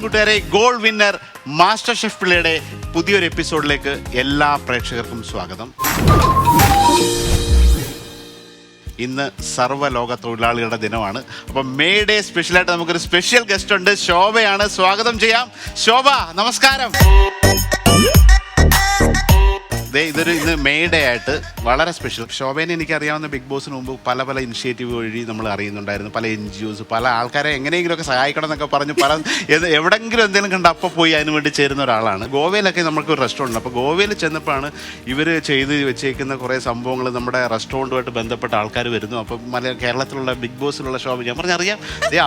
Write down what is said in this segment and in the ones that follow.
കൂട്ടുകാരെ, goal winner master chef പിള്ളയുടെ പുതിയൊരു എപ്പിസോഡിലേക്ക് എല്ലാ പ്രേക്ഷകർക്കും സ്വാഗതം. ഇന്ന് സർവ്വലോക തൊഴിലാളികളുടെ ദിനമാണ്. അപ്പം മെയ് ഡേ സ്പെഷ്യലായിട്ട് നമുക്കൊരു സ്പെഷ്യൽ ഗസ്റ്റ് ഉണ്ട്. ശോഭയാണ്. സ്വാഗതം ചെയ്യാം. ശോഭ, നമസ്കാരം. ഇന്ന് മെയ് ഡേ ആയിട്ട് വളരെ സ്പെഷ്യൽ. ശോഭേനെ എനിക്കറിയാവുന്ന ബിഗ് ബോസിന് മുമ്പ് പല പല ഇനിഷ്യേറ്റീവ് വഴി നമ്മൾ അറിയുന്നുണ്ടായിരുന്നു. പല NGOs, പല ആൾക്കാരെ എങ്ങനെയെങ്കിലുമൊക്കെ സഹായിക്കണം എന്നൊക്കെ പറഞ്ഞ് എവിടെയെങ്കിലും എന്തെങ്കിലും കണ്ട് അപ്പോൾ പോയി അതിന് വേണ്ടി ചേരുന്ന ഒരാളാണ്. ഗോവയിലൊക്കെ നമുക്ക് ഒരു റെസ്റ്റോറൻറ്റ്. അപ്പോൾ ഗോവയിൽ ചെന്നപ്പോഴാണ് ഇവർ ചെയ്ത് വെച്ചേക്കുന്ന കുറേ സംഭവങ്ങൾ നമ്മുടെ റെസ്റ്റോറൻറ്റുമായിട്ട് ബന്ധപ്പെട്ട ആൾക്കാർ വരുന്നു. അപ്പം കേരളത്തിലുള്ള ബിഗ് ബോസിലുള്ള ശോഭ ഞാൻ പറഞ്ഞറിയാം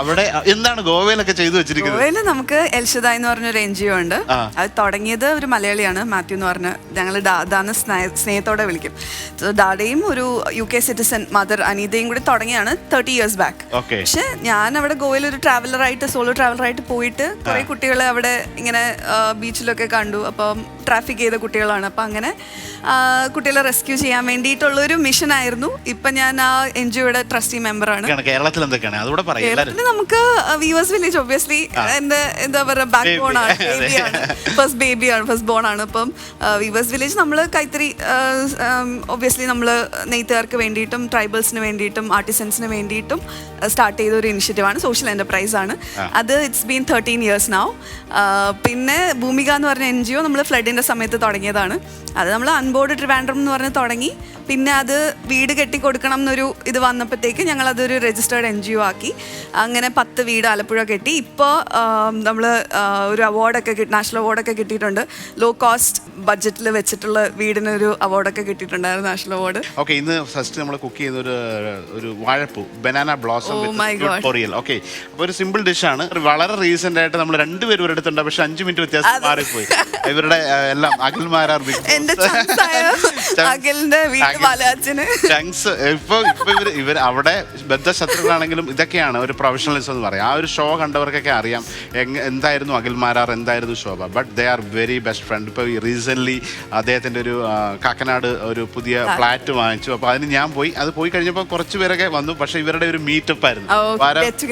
അവിടെ എന്താണ് ഗോവയിലൊക്കെ ചെയ്തു വെച്ചിരിക്കുന്നത്. ഗോവയിൽ നമുക്ക് എൽഷദ എന്ന് പറഞ്ഞൊരു NGO ഉണ്ട്. അത് തുടങ്ങിയത് ഒരു മലയാളിയാണ്, മാത്യു എന്ന് പറഞ്ഞ്. ഞങ്ങൾ സ്നേഹത്തോടെ വിളിക്കും. ഡാഡയും ഒരു UK സിറ്റിസൺ മദർ അനീതയും കൂടി തുടങ്ങിയാണ് 30 years ബാക്ക്. പക്ഷെ ഞാൻ അവിടെ ഗോവയിൽ ഒരു സോളോ ട്രാവലറായിട്ട് പോയിട്ട് കുറെ കുട്ടികളെ അവിടെ ഇങ്ങനെ ബീച്ചിലൊക്കെ കണ്ടു. അപ്പം ട്രാഫിക് ചെയ്ത കുട്ടികളാണ്. അപ്പം അങ്ങനെ കുട്ടികളെ റെസ്ക്യൂ ചെയ്യാൻ വേണ്ടിയിട്ടുള്ളൊരു മിഷൻ ആയിരുന്നു. ഇപ്പൊ ഞാൻ ആ NGOയുടെ ട്രസ്റ്റി മെമ്പറാണ്. കേരളത്തിൽ നമുക്ക് വീവേഴ്സ് വില്ലേജ് ഒബ്വിയസ്ലി എന്താ പറയുക ബാക്ക് ബോൺ ആണ്, ഫസ്റ്റ് ബോൺ ആണ്. അപ്പം വീവേഴ്സ് വില്ലേജ് നമ്മൾ കൈത്തറി ഒബ്വിയസ്ലി നമ്മൾ നെയ്ത്തുകാർക്ക് വേണ്ടിയിട്ടും ട്രൈബൽസിന് വേണ്ടിയിട്ടും ആർട്ടിസൻസിന് വേണ്ടിയിട്ടും സ്റ്റാർട്ട് ചെയ്ത ഒരു ഇനിഷ്യേറ്റീവാണ്. സോഷ്യൽ എന്റർപ്രൈസ് ആണ് അത്. It's been 13 years now. പിന്നെ ഭൂമിക എന്ന് പറഞ്ഞ NGO നമ്മൾ ഫ്ലഡിന്റെ സമയത്ത് തുടങ്ങിയതാണ്. അത് നമ്മൾ അൺബോർഡ് ട്രിവാൻഡ്രം എന്ന് പറഞ്ഞ് തുടങ്ങി. പിന്നെ അത് വീട് കെട്ടിക്കൊടുക്കണം എന്നൊരു ഇത് വന്നപ്പോഴത്തേക്ക് ഞങ്ങൾ അതൊരു രജിസ്റ്റേർഡ് NGO ആക്കി. അങ്ങനെ 10 വീട് ആലപ്പുഴ കെട്ടി. ഇപ്പോൾ നമ്മൾ ഒരു അവാർഡൊക്കെ നാഷണൽ അവാർഡൊക്കെ കിട്ടിയിട്ടുണ്ട്. ലോ കോസ്റ്റ് ബഡ്ജറ്റിൽ വെച്ചിട്ടുള്ള വീടിനൊരു അവാർഡൊക്കെ കിട്ടിയിട്ടുണ്ടായിരുന്നു, നാഷണൽ അവാർഡ്. ഓക്കെ, ഇന്ന് ഫസ്റ്റ് നമ്മൾ കുക്ക് ചെയ്യുന്ന ഒരു വാഴപ്പൂ, ബനാന ബ്ലോസം പൊറിയൽ. ഓക്കെ, അപ്പോൾ ഒരു സിമ്പിൾ ഡിഷാണ്. വളരെ റീസെന്റ് ആയിട്ട് നമ്മൾ രണ്ടുപേരും ഒരിടത്തുണ്ട്, പക്ഷെ 5 മിനിറ്റ് വ്യത്യാസം മാറിപ്പോയി. ഇവരുടെ എല്ലാം അഖിൽമാരാർ ചങ്സ്. ഇപ്പൊ ഇവർ അവിടെ ബദ്ധശത്രുക്കളാണെങ്കിലും ഇതൊക്കെയാണ് ഒരു പ്രൊഫഷണലിസം എന്ന് പറയാം. ആ ഒരു ഷോ കണ്ടവർക്കൊക്കെ അറിയാം എന്തായിരുന്നു അഖിൽമാരാർ, എന്തായിരുന്നു ശോഭ. But they are very best friend. ഇപ്പൊ റീസെന്റ് അദ്ദേഹത്തിന്റെ ഒരു കാക്കനാട് ഒരു പുതിയ ഫ്ലാറ്റ് വാങ്ങിച്ചു. അപ്പൊ അതിന് ഞാൻ പോയി കഴിഞ്ഞപ്പോൾ കുറച്ച് പേരൊക്കെ വന്നു. പക്ഷെ ഇവരുടെ ഒരു മീറ്റപ്പ് ആയിരുന്നു,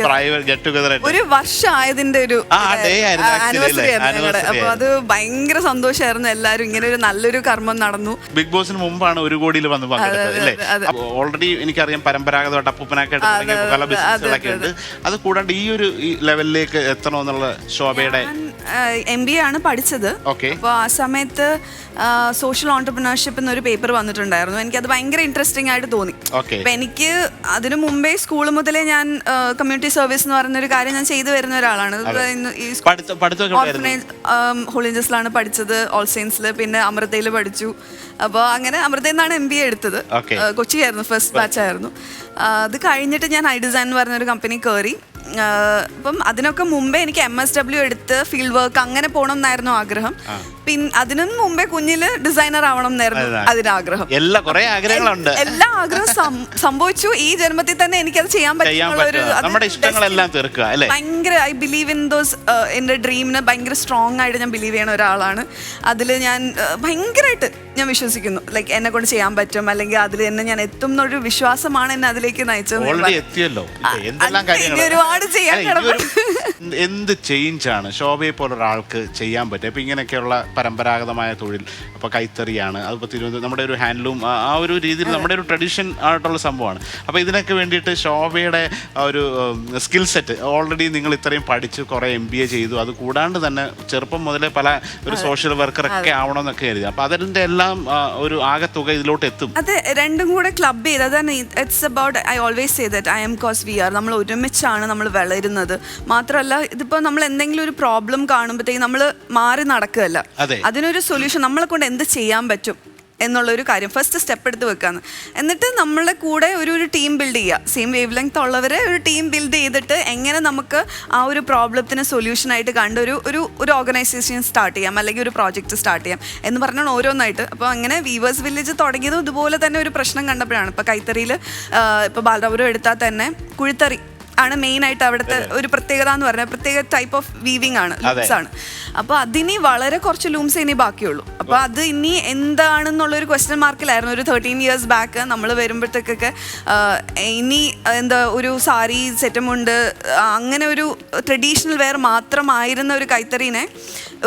പ്രൈവറ്റ് ഗെറ്റ് ടുഗദർ. ഒരു വർഷമായതിന്റെ ഒരു ആനിവേഴ്സറി ആയിരുന്നു. അപ്പൊ അത് ഭയങ്കര സന്തോഷമായിരുന്നു. എല്ലാവരും ഇങ്ങനെ ഒരു നല്ലൊരു കർമ്മം നടന്നു. ബിഗ് ബോസിന് മുമ്പാണ് 1 കോടിയിൽ വന്ന് പങ്കെടുത്തത് അല്ലേ? ഓൾറെഡി എനിക്കറിയാം പരമ്പരാഗതമായിട്ട് അപ്പൂപ്പനൊക്കെ പല ബിസിനസ്സുകളൊക്കെ ഉണ്ട്. അത് കൂടാണ്ട് ഈ ഒരു ലെവലിലേക്ക് എത്തണമെന്നുള്ള ശോഭയുടെ MBA ആണ് പഠിച്ചത്. അപ്പോൾ ആ സമയത്ത് സോഷ്യൽ ഓൺടർപ്രണർഷിപ്പ് എന്നൊരു പേപ്പർ വന്നിട്ടുണ്ടായിരുന്നു. എനിക്കത് ഭയങ്കര ഇൻട്രസ്റ്റിംഗ് ആയിട്ട് തോന്നി. അപ്പം എനിക്ക് അതിനു മുമ്പേ സ്കൂൾ മുതലേ ഞാൻ കമ്മ്യൂണിറ്റി സർവീസ് എന്ന് പറയുന്ന ഒരു കാര്യം ഞാൻ ചെയ്തു വരുന്ന ഒരാളാണ്. ഹോളി ഏഞ്ചൽസിലാണ് പഠിച്ചത്, ഓൾ സെയിൻസിൽ, പിന്നെ അമൃതയിൽ പഠിച്ചു. അപ്പോൾ അങ്ങനെ അമൃതയിൽ നിന്നാണ് MBA എടുത്തത്. കൊച്ചിയായിരുന്നു, ഫസ്റ്റ് ബാച്ച് ആയിരുന്നു. അത് കഴിഞ്ഞിട്ട് ഞാൻ ഡിസൈൻ എന്ന് പറഞ്ഞൊരു കമ്പനി കയറി. അപ്പം അതിനൊക്കെ മുമ്പേ എനിക്ക് MSW എടുത്ത് ഫീൽഡ് വർക്ക് അങ്ങനെ പോകണം എന്നായിരുന്നു ആഗ്രഹം. പിന്നെ അതിനും മുമ്പേ കുഞ്ഞില് ഡിസൈനർ ആവണം എന്നായിരുന്നു അതിനാഗ്രഹം. എല്ലാ ആഗ്രഹം സംഭവിച്ചു. ഈ ജന്മത്തിൽ തന്നെ എനിക്കത് ചെയ്യാൻ ഭയങ്കര ഐ ബിലീവ് ഇൻ ദോസ്. എൻ്റെ ഡ്രീമിന് ഭയങ്കര സ്ട്രോങ് ആയിട്ട് ഞാൻ ബിലീവ് ചെയ്യണ ഒരാളാണ്. അതിൽ ഞാൻ ഭയങ്കരമായിട്ട് ഞാൻ വിശ്വസിക്കുന്നു. ലൈക്ക് എന്നെ കൊണ്ട് ചെയ്യാൻ പറ്റും, അല്ലെങ്കിൽ അതിൽ തന്നെ ഞാൻ എത്തും എന്നൊരു വിശ്വാസമാണ് എന്നെ അതിലേക്ക് നയിച്ചത്. ഒരുപാട് ചെയ്യാൻ എന്ത് ചേഞ്ച് ആണ് ശോഭയെ പോലെ ഒരാൾക്ക് ചെയ്യാൻ പറ്റും? ഇപ്പൊ ഇങ്ങനെയൊക്കെയുള്ള പരമ്പരാഗതമായ തൊഴിൽ, അപ്പോൾ കൈത്തറിയാണ്, അതിപ്പോൾ തിരുവനന്തപുരം നമ്മുടെ ഒരു ഹാൻഡ്ലൂം, ആ ഒരു രീതിയിൽ നമ്മുടെ ഒരു ട്രഡീഷൻ ആയിട്ടുള്ള സംഭവമാണ്. അപ്പോൾ ഇതിനൊക്കെ വേണ്ടിയിട്ട് ശോഭയുടെ ഒരു സ്കിൽ സെറ്റ് ഓൾറെഡി നിങ്ങൾ ഇത്രയും പഠിച്ച് കുറേ MBA ചെയ്തു. അത് കൂടാണ്ട് തന്നെ ചെറുപ്പം മുതലേ പല ഒരു സോഷ്യൽ വർക്കറൊക്കെ ആവണമെന്നൊക്കെ കരുതി. അപ്പോൾ അതിൻ്റെ എല്ലാം ഒരു ആകെ തുക ഇതിലോട്ട് എത്തും. അത് രണ്ടും കൂടെ ക്ലബ് ചെയ്ത് അതാണ്. It's about I always say that I am cause we are. നമ്മൾ ഒരുമിച്ചാണ് നമ്മൾ വളരുന്നത്. മാത്രമല്ല ഇതിപ്പോൾ നമ്മൾ എന്തെങ്കിലും ഒരു പ്രോബ്ലം കാണുമ്പോഴത്തേക്കും നമ്മൾ മാറി നടക്കുകയല്ല, അതിനൊരു സൊല്യൂഷൻ നമ്മളെ കൊണ്ട് എന്ത് ചെയ്യാൻ പറ്റും എന്നുള്ളൊരു കാര്യം ഫസ്റ്റ് സ്റ്റെപ്പ് എടുത്ത് വെക്കാന്ന്. എന്നിട്ട് നമ്മളെ കൂടെ ഒരു ടീം ബിൽഡ് ചെയ്യുക. സെയിം വേവ് ലെങ്ത് ഉള്ളവരെ ഒരു ടീം ബിൽഡ് ചെയ്തിട്ട് എങ്ങനെ നമുക്ക് ആ ഒരു പ്രോബ്ലത്തിന് സൊല്യൂഷനായിട്ട് കണ്ട് ഒരു ഓർഗനൈസേഷൻ സ്റ്റാർട്ട് ചെയ്യാം, അല്ലെങ്കിൽ ഒരു പ്രോജക്റ്റ് സ്റ്റാർട്ട് ചെയ്യാം എന്ന് പറഞ്ഞാൽ ഓരോന്നായിട്ട്. അപ്പോൾ അങ്ങനെ വീവേഴ്സ് വില്ലേജ് തുടങ്ങിയതും ഇതുപോലെ തന്നെ ഒരു പ്രശ്നം കണ്ടപ്പോഴാണ്. ഇപ്പോൾ കൈത്തറിയിൽ ഇപ്പോൾ ബാലരാപുരം എടുത്താൽ തന്നെ കുഴിത്തറി ആണ് മെയിൻ ആയിട്ട് അവിടുത്തെ ഒരു പ്രത്യേകത എന്ന് പറഞ്ഞാൽ പ്രത്യേക ടൈപ്പ് ഓഫ് വീവിംഗ് ആണ്, ലൂംസ് ആണ്. അപ്പോൾ അതിനി വളരെ കുറച്ച് ലൂംസ് ഇനി ബാക്കിയുള്ളൂ. അപ്പോൾ അത് ഇനി എന്താണെന്നുള്ളൊരു ക്വസ്റ്റ്യൻ മാർക്കിലായിരുന്നു ഒരു 13 years ബാക്ക് നമ്മൾ വരുമ്പോഴത്തേക്കൊക്കെ. ഇനി എന്താ ഒരു സാരി സെറ്റുമുണ്ട് അങ്ങനെ ഒരു ട്രഡീഷണൽ വെയർ മാത്രമായിരുന്ന ഒരു കൈത്തറീനെ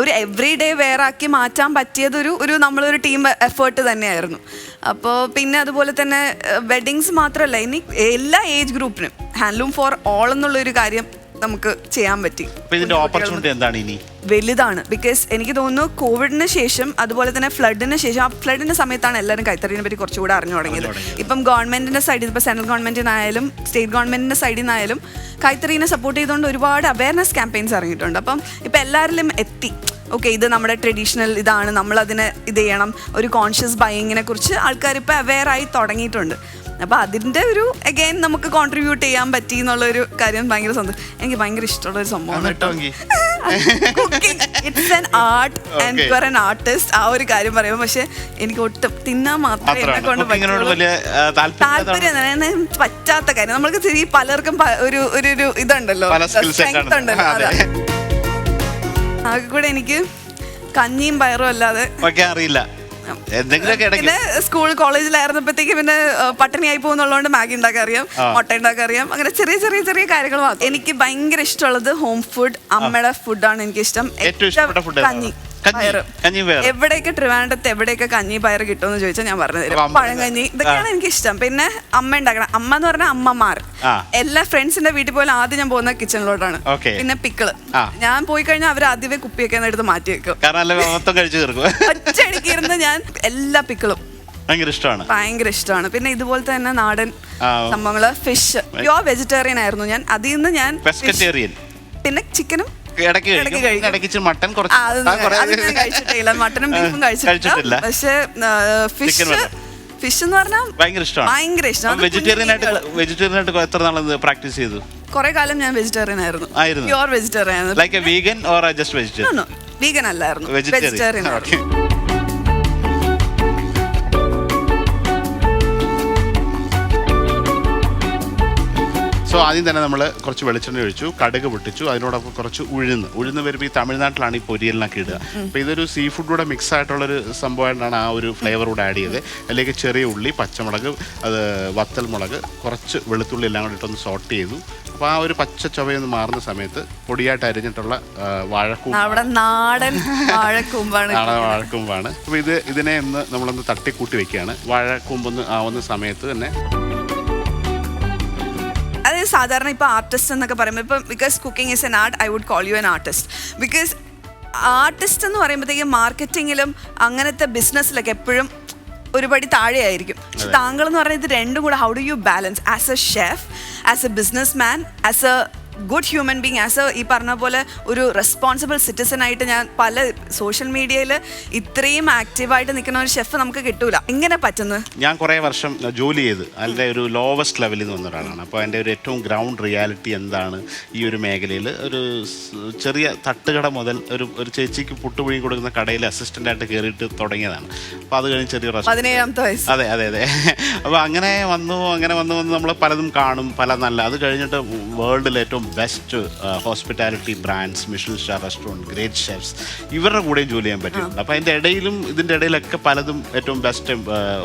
ഒരു എവറി ഡേ വെയർ ആക്കി മാറ്റാൻ പറ്റിയത് ഒരു നമ്മളൊരു ടീം എഫേർട്ട് തന്നെയായിരുന്നു. അപ്പോൾ പിന്നെ അതുപോലെ തന്നെ വെഡിങ്സ് മാത്രമല്ല, ഇനി എല്ലാ ഏജ് ഗ്രൂപ്പിനും ഹാൻഡ്ലൂം ഫോർ ഓൾ എന്നുള്ളൊരു കാര്യം നമുക്ക് ചെയ്യാൻ പറ്റി. ഇതിന്റെ ഓപ്പർച്യൂണിറ്റി എന്താണ് ഇനി? വലുതാണ്. ബിക്കോസ് എനിക്ക് തോന്നുന്നു കോവിഡിന് ശേഷം അതുപോലെ തന്നെ ഫ്ലഡിന് ശേഷം, ആ ഫ്ലഡിന്റെ സമയത്താണ് എല്ലാവരും കൈത്തറീനെ പറ്റി കുറച്ചുകൂടെ അറിഞ്ഞു തുടങ്ങിയത്. ഇപ്പം ഗവൺമെന്റിന്റെ സൈഡിൽ, ഇപ്പോൾ സെൻട്രൽ ഗവൺമെന്റിനായാലും സ്റ്റേറ്റ് ഗവൺമെന്റിന്റെ സൈഡിൽ നിന്നായാലും കൈത്തറീനെ സപ്പോർട്ട് ചെയ്തുകൊണ്ട് ഒരുപാട് അവയർനെസ് ക്യാമ്പയിൻസ് ഇറങ്ങിയിട്ടുണ്ട്. അപ്പം ഇപ്പം എല്ലാവരിലും എത്തി, ഓക്കെ ഇത് നമ്മുടെ ട്രഡീഷണൽ ഇതാണ്, നമ്മളതിനെ ഇത് ചെയ്യണം, ഒരു കോൺഷ്യസ് ബൈയിങ്ങിനെ കുറിച്ച് ആൾക്കാർ ഇപ്പോൾ അവെയർ ആയി തുടങ്ങിയിട്ടുണ്ട്. അപ്പോൾ അതിൻ്റെ ഒരു അഗൈൻ നമുക്ക് കോൺട്രിബ്യൂട്ട് ചെയ്യാൻ പറ്റി എന്നുള്ളൊരു കാര്യം ഭയങ്കര സന്തോഷം. എനിക്ക് ഭയങ്കര ഇഷ്ടമുള്ളൊരു സംഭവമാണ് കേട്ടോ cooking. It's an art and you are an artist. ആ ഒരു കാര്യം പറയുമ്പോൾ പക്ഷെ എനിക്ക് ഒട്ടും തിന്നാൻ മാത്രമേ എന്നെ കൊണ്ട് താല്പര്യം പറ്റാത്ത കാര്യം. നമ്മൾക്ക് ഈ പലർക്കും ഒരു ഒരു ഇതുണ്ടല്ലോ, സ്ട്രെങ്ത് ഉണ്ടല്ലോ. ആകെ കൂടെ എനിക്ക് കഞ്ഞിയും പയറും അല്ലാതെ അറിയില്ല. പിന്നെ സ്കൂൾ കോളേജിലായിരുന്നപ്പോഴത്തേക്ക് പിന്നെ പട്ടിണിയായി പോകുന്നുള്ളതുകൊണ്ട് മാഗി ഉണ്ടാക്കാൻ അറിയാം, മുട്ട ഉണ്ടാക്കാൻ അറിയാം, അങ്ങനെ ചെറിയ ചെറിയ ചെറിയ കാര്യങ്ങൾ മാത്രം. എനിക്ക് ഭയങ്കര ഇഷ്ടമുള്ളത് ഹോം ഫുഡ്, അമ്മയുടെ ഫുഡാണ് എനിക്കിഷ്ടം. കഞ്ഞി പയറ്. എവിടെയൊക്കെ ട്രിവാൻഡ്രത്ത് എവിടെയൊക്കെ കഞ്ഞി പയറ് കിട്ടുമെന്ന് ചോദിച്ചാൽ ഞാൻ പറഞ്ഞു തരും. പഴങ്കഞ്ഞി ഇതൊക്കെയാണ് എനിക്ക് ഇഷ്ടം. പിന്നെ അമ്മ ഉണ്ടാക്കണം. അമ്മ എന്ന് പറഞ്ഞാൽ അമ്മമാർ. എല്ലാ ഫ്രണ്ട്സിന്റെ വീട്ടിൽ പോലും ആദ്യം ഞാൻ പോകുന്ന കിച്ചണിലോട്ടാണ്. പിന്നെ പിക്കിള്. ഞാൻ പോയി കഴിഞ്ഞാൽ അവർ ആദ്യമേ കുപ്പിയൊക്കെ എടുത്ത് മാറ്റി വെക്കും. ഒറ്റയടിക്ക് ഇരുന്ന് ഞാൻ എല്ലാ പിക്കിളും ഭയങ്കര ഇഷ്ടമാണ്. പിന്നെ ഇതുപോലത്തെ തന്നെ നാടൻ സംഭവങ്ങള്, ഫിഷ്. പ്യോർ വെജിറ്റേറിയൻ ആയിരുന്നു ഞാൻ. അതിൽ നിന്ന് ഞാൻ പിന്നെ ചിക്കനും മട്ടൻ കഴിച്ചിട്ടില്ല, മട്ടനും ബീഫും കഴിച്ചിട്ടില്ല. പക്ഷെ ഫിഷ് എന്ന് പറഞ്ഞാൽ ഭയങ്കര ഇഷ്ടമാണ്. വെജിറ്റേറിയൻ ആയിട്ട് എത്ര നാളെ പ്രാക്ടീസ് ചെയ്തു? കുറെ കാലം ഞാൻ വെജിറ്റേറിയൻ ആയിരുന്നു. പ്യോർ വെജിറ്റേറിയൻ ആയിരുന്നു. Like A vegan or just vegetarian? Vegan അല്ലായിരുന്നു, വെജിറ്റേറിയൻ ആയിരുന്നു. സോ ആദ്യം തന്നെ നമ്മൾ കുറച്ച് വെളിച്ചെണ്ണ ഒഴിച്ചു, കടുക് പൊട്ടിച്ചു, അതിനോടൊപ്പം കുറച്ച് ഉഴുന്ന് വരുമ്പോൾ ഈ തമിഴ്നാട്ടിലാണ് ഈ പൊരിയലിനൊക്കെ ഇടുക. അപ്പോൾ ഇതൊരു സീ ഫുഡൂടെ മിക്സ് ആയിട്ടുള്ളൊരു സംഭവമായിട്ടാണ് ആ ഒരു ഫ്ലേവർ കൂടെ ആഡ് ചെയ്തത്. അതിലേക്ക് ചെറിയ ഉള്ളി, പച്ചമുളക്, അത് വത്തൽ മുളക്, കുറച്ച് വെളുത്തുള്ളി എല്ലാം കൂടി ഇട്ടൊന്ന് സോട്ട് ചെയ്തു. അപ്പോൾ ആ ഒരു പച്ച ചുവയൊന്ന് മാറുന്ന സമയത്ത് പൊടിയായിട്ട് അരിഞ്ഞിട്ടുള്ള നാടൻ വാഴക്കൂമ്പാണ്. അപ്പോൾ ഇതിനെ നമ്മളൊന്ന് തട്ടിക്കൂട്ടി വെക്കുകയാണ്. വാഴക്കൂമ്പൊന്ന് ആവുന്ന സമയത്ത് തന്നെ സാധാരണ ഇപ്പോൾ ആർട്ടിസ്റ്റ് എന്നൊക്കെ പറയുമ്പോൾ ഇപ്പം because cooking is an art, I would call you an artist. Because artist എന്ന് പറയുമ്പോഴത്തേക്കും മാർക്കറ്റിങ്ങിലും അങ്ങനത്തെ ബിസിനസ്സിലൊക്കെ എപ്പോഴും ഒരുപടി താഴെയായിരിക്കും. പക്ഷെ താങ്കൾ എന്ന് പറയുന്നത് രണ്ടും കൂടെ how do you balance as A chef, as A business man, as A good human being, as A ഈ പറഞ്ഞ പോലെ ഒരു റെസ്പോൺസിബിൾ സിറ്റിസൺ ആയിട്ട് ഞാൻ പല സോഷ്യൽ മീഡിയയിൽ ഇത്രയും ആക്റ്റീവായിട്ട് നിൽക്കുന്ന ഒരു ഷെഫ് നമുക്ക് കിട്ടൂല. എങ്ങനെ പറ്റുന്നത്? ഞാൻ കുറേ വർഷം ജോലി ചെയ്ത് അതിൻ്റെ ഒരു ലോവസ്റ്റ് ലെവലിൽ നിന്ന് വന്ന ഒരാളാണ്. അപ്പോൾ അതിൻ്റെ ഒരു ഏറ്റവും ഗ്രൗണ്ട് റിയാലിറ്റി എന്താണ് ഈ ഒരു മേഖലയിൽ. ഒരു ചെറിയ തട്ടുകട മുതൽ ഒരു ചേച്ചിക്ക് പുട്ടുപുഴി കൊടുക്കുന്ന കടയിൽ അസിസ്റ്റൻ്റായിട്ട് കയറിയിട്ട് തുടങ്ങിയതാണ്. അപ്പോൾ അത് കഴിഞ്ഞ് ചെറിയ 17ാമത്തെ വയസ്സ്. അതെ. അപ്പോൾ അങ്ങനെ വന്നു നമ്മൾ പലതും കാണും, പല നല്ല. അത് കഴിഞ്ഞിട്ട് വേൾഡിൽ ഏറ്റവും best hospitality brands, Michelin star restaurant, great chefs, ഇവരുടെ കൂടെയും ജോലി ചെയ്യാൻ പറ്റിയിട്ടുണ്ട്. അപ്പോൾ ഇതിൻ്റെ ഇടയിലൊക്കെ പലതും ഏറ്റവും ബെസ്റ്റ്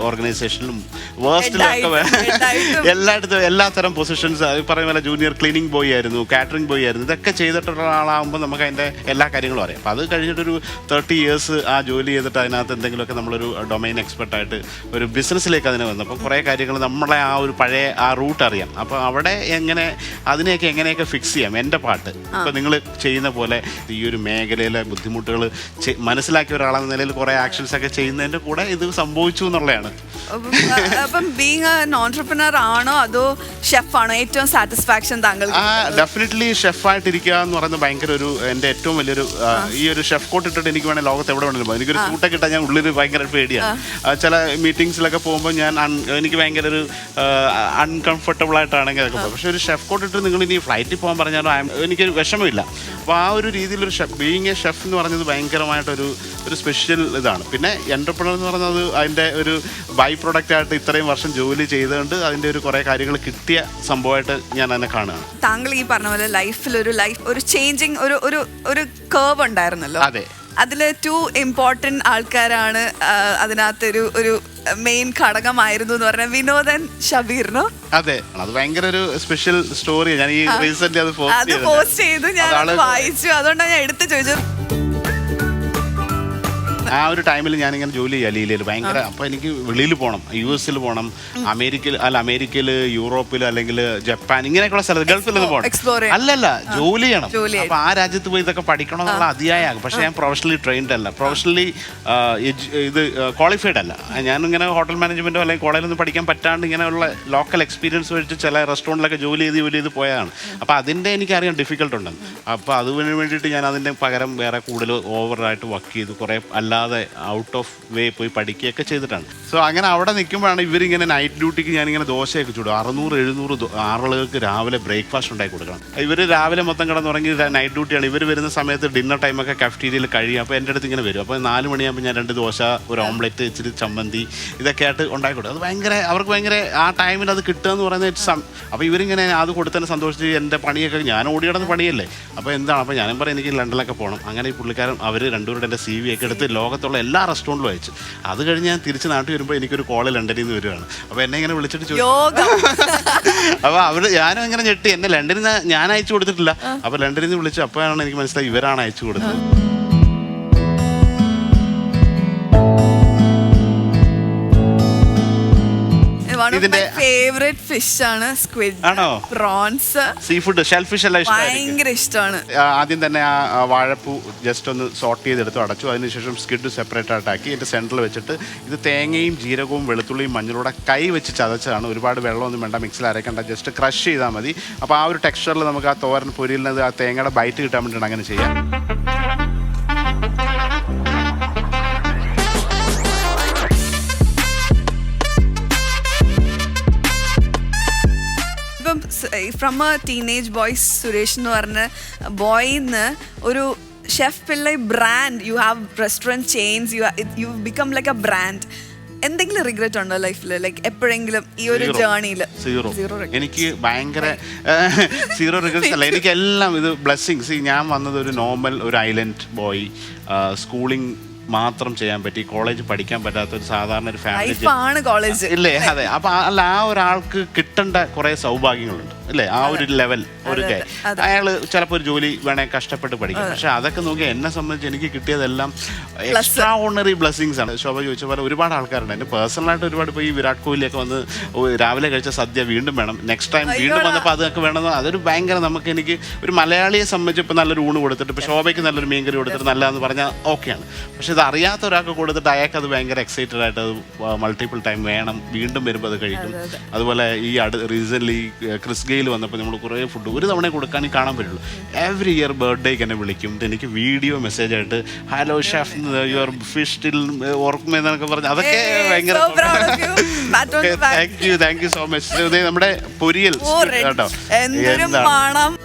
ഓർഗനൈസേഷനിലും വേഴ്സ്റ്റിലൊക്കെ എല്ലായിടത്തും എല്ലാത്തരം പൊസിഷൻസ്. പറയുന്ന പോലെ ജൂനിയർ ക്ലീനിങ് ബോയ് ആയിരുന്നു, കാറ്ററിംഗ് ബോയ് ആയിരുന്നു. ഇതൊക്കെ ചെയ്തിട്ടുള്ള ആളാകുമ്പോൾ നമുക്ക് അതിൻ്റെ എല്ലാ കാര്യങ്ങളും അറിയാം. അപ്പോൾ അത് കഴിഞ്ഞിട്ടൊരു 30 years ആ ജോലി ചെയ്തിട്ട് അതിനകത്ത് എന്തെങ്കിലുമൊക്കെ നമ്മളൊരു ഡൊമൈൻ എക്സ്പെർട്ടായിട്ട് ഒരു ബിസിനസ്സിലേക്ക് അതിന് വന്നപ്പോൾ കുറേ കാര്യങ്ങൾ നമ്മളെ ആ ഒരു പഴയ ആ റൂട്ട് അറിയാം. അപ്പോൾ അവിടെ അതിനെയൊക്കെ എങ്ങനെയൊക്കെ ഫിക്സ് ചെയ്യാം. എൻ്റെ പാട്ട് ഇപ്പം നിങ്ങൾ ചെയ്യുന്ന പോലെ ഈ ഒരു മേഖലയിലെ ബുദ്ധിമുട്ടുകൾ മനസ്സിലാക്കിയ ഒരാളെന്ന നിലയിൽ കുറേ ആക്ഷൻസ് ഒക്കെ ചെയ്യുന്നതിൻ്റെ കൂടെ ഇത് സംഭവിച്ചു എന്നുള്ളതാണ്. അപ്പം ബീങ് എൻ ഓൺട്രപ്രനർ ആണോ അതോ ഷെഫാണോ ഏറ്റവും സാറ്റിസ്ഫാക്ഷൻ താങ്കൾ? ഡെഫിനറ്റ്ലി ഷെഫായിട്ടിരിക്കുക എന്ന് പറയുന്നത് ഭയങ്കര എൻ്റെ ഏറ്റവും വലിയൊരു ഈ ഒരു ഷെഫ് കോട്ട് ഇട്ടിട്ട് എനിക്ക് വേണേൽ ലോകത്ത് എവിടെ വേണമെങ്കിലും എനിക്കൊരു സൂട്ടൊക്കെ ഇട്ടാൽ ഞാൻ ഉള്ളിൽ ഭയങ്കര പേടിയാണ്. ചില മീറ്റിങ്സിലൊക്കെ പോകുമ്പോൾ എനിക്ക് ഭയങ്കര ഒരു അൺകംഫർട്ടബിൾ ആയിട്ടാണെങ്കിൽ അതൊക്കെ പോകും. പക്ഷേ ഒരു ഷെഫ് കോട്ട് ഇട്ട് നിങ്ങൾ ഇനി ഫ്ലൈറ്റിൽ പോകാൻ പറഞ്ഞാൽ എനിക്കൊരു വിഷമമില്ല. അപ്പോൾ ആ ഒരു രീതിയിലൊരു ഷെഫ്, ബീയിങ് എ ഷെഫ് എന്ന് പറഞ്ഞത് ഭയങ്കരമായിട്ടൊരു സ്പെഷ്യൽ ഇതാണ്. പിന്നെ എൻ്റർപ്രണർ എന്ന് പറയുന്നത് അതിൻ്റെ ഒരു ബൈ പ്രൊഡക്റ്റ് ആയിട്ട് ഇത്രയും വർഷം ജോലി ചെയ്തുകൊണ്ട് അതിൻ്റെ ഒരു കുറേ കാര്യങ്ങൾ കിട്ടിയ കിട്ടിയ സംഭവമായിട്ട് ഞാൻ അതിനെ കാണുകയാണ്. താങ്കൾ ഈ പറഞ്ഞ പോലെ ലൈഫിൽ ഒരു ചേഞ്ചിങ് ഒരു കേർവ് ഉണ്ടായിരുന്നല്ലോ. അതെ, അതിൽ 2 ഇമ്പോർട്ടന്റ് ആൾക്കാരാണ് അതിനകത്തൊരു ഒരു മെയിൻ ഘടകമായിരുന്നു എന്ന് പറഞ്ഞാൽ വിനോദൻ ഷബീറിനോ. അതെ, അത് ഭയങ്കര ഒരു സ്പെഷ്യൽ സ്റ്റോറി. ഞാൻ ഈ റീസെന്റ് അത് പോസ്റ്റ് ചെയ്തു, ഞാൻ വായിച്ചു, അതുകൊണ്ടാണ് ഞാൻ എടുത്ത് ചോദിച്ചത്. ആ ഒരു ടൈമിൽ ഞാനിങ്ങനെ ജോലി ചെയ്യാം ലീലയിൽ ഭയങ്കര. അപ്പോൾ എനിക്ക് വെളിയിൽ പോകണം, US പോകണം, അമേരിക്കയിൽ, യൂറോപ്പിൽ, അല്ലെങ്കിൽ ജപ്പാൻ, ഇങ്ങനെയൊക്കെയുള്ള സ്ഥലത്ത്, ഗൾഫിലൊന്നും പോകണം. അല്ലല്ല, ജോലി ചെയ്യണം. അപ്പോൾ ആ രാജ്യത്ത് പോയി ഇതൊക്കെ പഠിക്കണം എന്നുള്ള അതിയായ. പക്ഷേ ഞാൻ പ്രൊഫഷണലി ട്രെയിൻഡ് അല്ല, പ്രൊഫഷണലി ഇത് ക്വാളിഫൈഡ് അല്ല. ഞാനിങ്ങനെ ഹോട്ടൽ മാനേജ്മെൻറ്റോ അല്ലെങ്കിൽ കോളേജിലൊന്നും പഠിക്കാൻ പറ്റാണ്ട് ഇങ്ങനെയുള്ള ലോക്കൽ എക്സ്പീരിയൻസ് വെച്ച് ചില റെസ്റ്റോറൻറ്റിലൊക്കെ ജോലി ചെയ്ത് പോയതാണ്. അപ്പോൾ അതിൻ്റെ എനിക്കറിയാം ഡിഫിക്കൽട്ട് ഉണ്ടെന്ന്. അപ്പോൾ അതിന് വേണ്ടിയിട്ട് ഞാൻ അതിൻ്റെ പകരം വേറെ കൂടുതൽ ഓവറായിട്ട് വർക്ക് ചെയ്തു, കുറേ അല്ലാതെ ഔട്ട് ഓഫ് വേ പോയി പഠിക്കുകയൊക്കെ ചെയ്തിട്ടാണ്. സോ അങ്ങനെ അവിടെ നിൽക്കുമ്പോഴാണ് ഇവരിങ്ങനെ നൈറ്റ് ഡ്യൂട്ടിക്ക് ഞാനിങ്ങനെ ദോശയൊക്കെ ചൂടും. 600-700 ആളുകൾക്ക് രാവിലെ ബ്രേക്ക്ഫാസ്റ്റ് ഉണ്ടാക്കി കൊടുക്കണം. ഇവർ രാവിലെ മൊത്തം കിടന്നുറങ്ങി നൈറ്റ് ഡ്യൂട്ടിയാണ്. ഇവർ വരുന്ന സമയത്ത് ഡിന്നർ ടൈമൊക്കെ കഫ്റ്റീരിയയിൽ കഴിയും. അപ്പോൾ എൻ്റെ അടുത്ത് ഇങ്ങനെ വരും. അപ്പോൾ 4 മണിയാകുമ്പോൾ ഞാൻ 2 ദോശ, ഒരു ഓംലെറ്റ്, ഇച്ചിരി ചമ്മന്തി, ഇതൊക്കെ ആയിട്ട് ഉണ്ടാക്കി കൊടുക്കും. അത് ഭയങ്കര അവർക്ക് ഭയങ്കര ആ ടൈമിൽ അത് കിട്ടുക എന്ന് പറയുന്നത്. അപ്പോൾ ഇവരിങ്ങനെ അത് കൊടുത്തതിന് സന്തോഷിച്ച് എൻ്റെ പണിയൊക്കെ ഞാൻ ഓടി കിടന്ന് പണിയല്ലേ. അപ്പോൾ എന്താണ്, അപ്പോൾ ഞാനും പറയും എനിക്ക് ലണ്ടനിലൊക്കെ പോകണം. അങ്ങനെ ഈ പുള്ളിക്കാരൻ അവർ രണ്ടുപേരുടെ എൻ്റെ CV ഒക്കെ എടുത്ത് ലോകത്തുള്ള എല്ലാ റെസ്റ്റോറൻറ്റിലും അയച്ചു. അത് കഴിഞ്ഞ് ഞാൻ തിരിച്ച് നാട്ടിൽ വരുമ്പോൾ എനിക്കൊരു കോള് ലണ്ടനിൽ നിന്ന് വരുവാണ്. അപ്പോൾ എന്നെ ഇങ്ങനെ വിളിച്ചിട്ട് ചോദിച്ചു. അപ്പോൾ ഞാനും ഇങ്ങനെ ഞെട്ടി. എന്നെ ലണ്ടനിൽ നിന്ന് ഞാൻ അയച്ചു കൊടുത്തിട്ടില്ല. അപ്പോൾ ലണ്ടനിൽ നിന്ന് വിളിച്ചു. അപ്പോഴാണ് എനിക്ക് മനസ്സിലായി ഇവരാണ് അയച്ചു കൊടുത്തത്. ഇതിന്റെ ഫേവറേറ്റ് ഫിഷ് ആണ് സ്ക്വിഡ്. ആണോ? Prawns, sea food, shell fish എല്ലാം ഭയങ്കര ഇഷ്ടമാണ്. ആദ്യം തന്നെ ആ വാഴപ്പൂ ജസ്റ്റ് ഒന്ന് സോട്ട് ചെയ്തെടുത്ത് അടച്ചു. അതിനുശേഷം സ്ക്വിഡ് സെപ്പറേറ്റ് ആയിട്ടാക്കി എൻ്റെ സെൻറ്ററിൽ വെച്ചിട്ട് ഇത് തേങ്ങയും ജീരകവും വെളുത്തുള്ളിയും മഞ്ഞളൂടെ കൈ വെച്ച് ചതച്ചതാണ്. ഒരുപാട് വെള്ളമൊന്നും വേണ്ട, മിക്സിൽ അരക്കേണ്ട, ജസ്റ്റ് ക്രഷ് ചെയ്താൽ മതി. അപ്പോൾ ആ ഒരു ടെക്സ്ചറിൽ നമുക്ക് ആ തോരൻ പൊരിയുന്നത് ആ തേങ്ങയുടെ ബൈറ്റ് കിട്ടാൻ വേണ്ടിയിട്ടാണ് അങ്ങനെ ചെയ്യാം. From A teenage boys Suresh എന്ന് പറഞ്ഞ ബോയിന്ന് ഒരു chef Pillai brand, you have restaurant chains, you become like A brand. എന്തെങ്കിലും റിഗ്രറ്റ് ഉണ്ടോ ലൈഫിൽ, ലൈക്ക് എപ്പോഴെങ്കിലും ഈ ഒരു ജേർണിയിൽ? സീറോ. എനിക്ക് ഭയങ്കര സീറോ റിഗ്രറ്റ്സ് അല്ല, എനിക്കെല്ലാം ഇത് ബ്ലെസ്സിങ്സ്. ഞാൻ വന്നത് ഒരു നോർമൽ ഒരു ഐലൻഡ് ബോയ്, സ്കൂളിംഗ് മാത്രം ചെയ്യാൻ പറ്റി, കോളേജ് പഠിക്കാൻ പറ്റാത്ത ഒരു സാധാരണ ഒരു ഫാമിലി കോളേജ് ഇല്ലേ. അതെ. അപ്പൊ ആ ഒരാൾക്ക് കിട്ടേണ്ട കുറെ സൗഭാഗ്യങ്ങളുണ്ട് അല്ലേ, ആ ഒരു ലെവൽ. ഒരു അയാള് ചിലപ്പോൾ ഒരു ജോലി വേണേ കഷ്ടപ്പെട്ട് പഠിക്കും. പക്ഷെ അതൊക്കെ നോക്കി എന്നെ സംബന്ധിച്ച് എനിക്ക് കിട്ടിയതെല്ലാം എക്സ്ട്രാ ഓർഡിനറി ബ്ലെസ്സിങ്സ് ആണ്. ശോഭ ചോദിച്ച പോലെ ഒരുപാട് ആൾക്കാരുണ്ട്. എൻ്റെ പേഴ്സണലായിട്ട് ഒരുപാട്. ഇപ്പോൾ ഈ വിരാട് കോഹ്ലിയൊക്കെ വന്ന് രാവിലെ കഴിച്ച സദ്യ വീണ്ടും വേണം, നെക്സ്റ്റ് ടൈം വീണ്ടും വന്നപ്പോൾ അതൊക്കെ വേണമെന്ന്. അതൊരു ഭയങ്കര എനിക്ക് ഒരു മലയാളിയെ സംബന്ധിച്ച് ഇപ്പോൾ നല്ലൊരു ഊണ് കൊടുത്തിട്ട്, ഇപ്പോൾ ശോഭയ്ക്ക് നല്ലൊരു മീൻകറി കൊടുത്തിട്ട് നല്ലതെന്ന് പറഞ്ഞാൽ ഓക്കെയാണ്. പക്ഷെ ഇത് അറിയാത്ത ഒരാൾക്ക് കൊടുത്തിട്ട് അയാൾക്ക് അത് ഭയങ്കര എക്സൈറ്റഡ് ആയിട്ട് അത് മൾട്ടിപ്പിൾ ടൈം വേണം, വീണ്ടും വരുമ്പോൾ അത് കഴിക്കും. അതുപോലെ ഈ റീസെൻ്റ്ലി ക്രിസ് ഗെയിൽ വന്നപ്പോൾ നമ്മൾ കുറേ ഫുഡ് ഒരു തവണ കൊടുക്കാൻ കാണാൻ പറ്റുള്ളൂ. എവറി ഇയർ ബർത്ത്ഡേക്ക് എന്നെ വിളിക്കും. എനിക്ക് വീഡിയോ മെസ്സേജ് ആയിട്ട് hello chef your fish still ഓർക്കുമെന്നൊക്കെ പറഞ്ഞു. അതൊക്കെ ഭയങ്കര താങ്ക് യു സോ മച്ച്. നമ്മുടെ പൊരിയൽ കേട്ടോ, എന്താണ്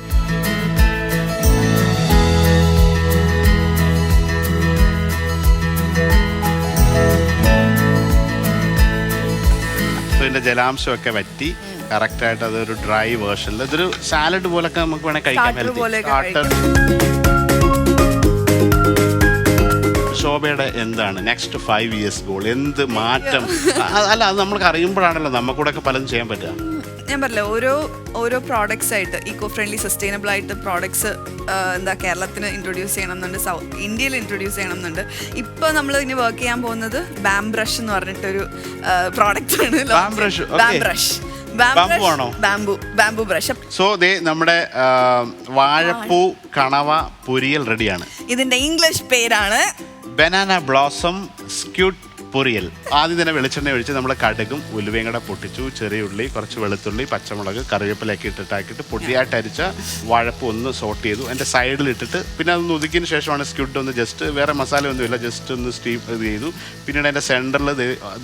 ഇതിൻ്റെ ജലാംശമൊക്കെ വറ്റി കറക്റ്റായിട്ട് അതൊരു ഡ്രൈ വേർഷനിൽ ഇതൊരു സാലഡ് പോലൊക്കെ നമുക്ക് വേണേൽ കഴിക്കാൻ. ശോഭയുടെ എന്താണ് നെക്സ്റ്റ് 5 years ഗോൾ? എന്ത് മാറ്റം? അല്ല, അത് നമ്മൾക്ക് അറിയുമ്പോഴാണല്ലോ നമുക്കൂടെ പലതും ചെയ്യാൻ പറ്റുക. ഞാൻ പറഞ്ഞില്ല, ഓരോ പ്രോഡക്ട്സ് ആയിട്ട് ഈക്കോ ഫ്രണ്ട്ലി സസ്റ്റൈനബിൾ ആയിട്ട് പ്രോഡക്ട്സ് കേരളത്തിന് ഇൻട്രൊഡ്യൂസ് ചെയ്യണമെന്നുണ്ട്, സൗത്ത് ഇന്ത്യയിൽ ഇൻട്രൊഡ്യൂസ് ചെയ്യണമെന്നുണ്ട്. ഇപ്പോൾ നമ്മൾ ഇനി വർക്ക് ചെയ്യാൻ പോകുന്നത് ബാം ബ്രഷ് എന്ന് പറഞ്ഞിട്ടൊരു പ്രോഡക്റ്റ് ആണ്. Bamboo brush. സോ നമ്മുടെ വാഴപ്പൂ കണവ പൊരിയൽ റെഡിയാണ്. ഇതിന്റെ ഇംഗ്ലീഷ് പേരാണ് ബനാന ബ്ലോസം സ്ക്യൂട്ട് പൊരിയൽ. ആദ്യം തന്നെ വെളിച്ചെണ്ണ ഒഴിച്ച് നമ്മൾ കടുകും ഉലുവയും കൂടെ പൊട്ടിച്ചു, ചെറിയ ഉള്ളി, കുറച്ച് വെളുത്തുള്ളി, പച്ചമുളക്, കറിവേപ്പിലൊക്കെ ഇട്ടിട്ടാക്കിയിട്ട് പൊടിയായിട്ട് അരിച്ച വാഴപ്പ് ഒന്ന് സോട്ട് ചെയ്തു. എൻ്റെ സൈഡിൽ ഇട്ടിട്ട് പിന്നെ അതൊന്ന് ഒതുക്കിയതിന് ശേഷമാണ് സ്ക്യൂട്ട് ഒന്ന് ജസ്റ്റ്, വേറെ മസാല ഒന്നുമില്ല, ജസ്റ്റ് ഒന്ന് സ്റ്റീം ചെയ്തു. പിന്നീട് എൻ്റെ സെൻറ്ററിൽ